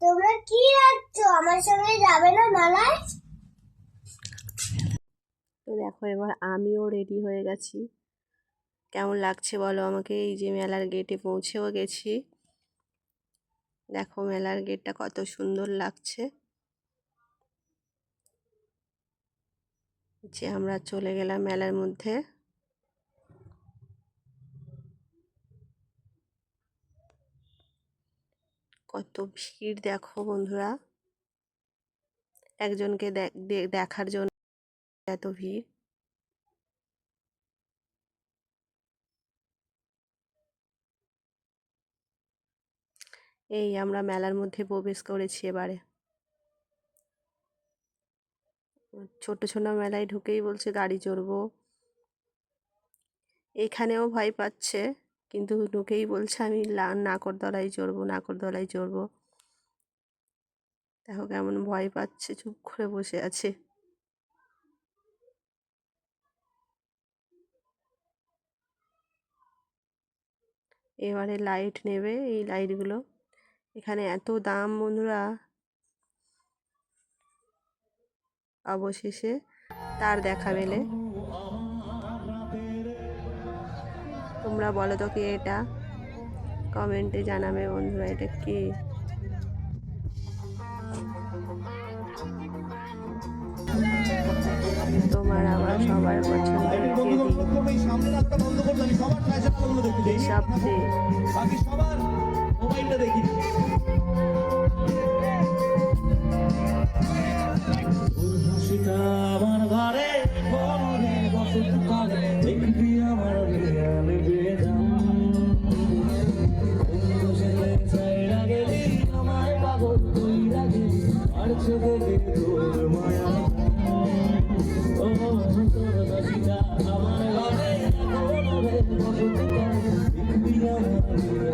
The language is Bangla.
তোমরা কি রাখছো? আমার সঙ্গে যাবে না মেলায়? তো দেখো এবার আমিও রেডি হয়ে গেছি। কেমন লাগছে বলো আমাকে? এই যে মেলার গেটে পৌঁছেও গেছি। দেখো মেলার গেটটা কত সুন্দর লাগছে। যে আমরা চলে গেলাম মেলার মধ্যে। কত ভিড় দেখো বন্ধুরা, একজনকে দেখার জন্য এত ভিড়। এই আমরা মেলার মধ্যে প্রবেশ করেছি এবারে। ছোট ছোট মেলায় ঢুকেই বলছে গাড়ি চড়বো। এখানেও ভয় পাচ্ছে, কিন্তু ঢুকেই বলছে আমি নাগরদোলায় চড়বো, নাগরদোলায় চড়বো। দেখো কেমন ভয় পাচ্ছে, চুপ করে বসে আছে। এবারে লাইট নেবে, এই লাইটগুলো এখানে এত দাম বন্ধুরা। অবশেষে তার দেখা মেলে। তোমরা বলো তো কি এটা, কমেন্টে জানাবে বন্ধুরা এটা কি। তোমার আমার সবার পছন্দের আমার ঘরে বসন্তকালে দেখবি আমার আমায় পাগল তুই রাগে আর চোখে তোর মায়া ও তোর হাসিটা আমার ঘরে বসন্তকালে দেখবি আমার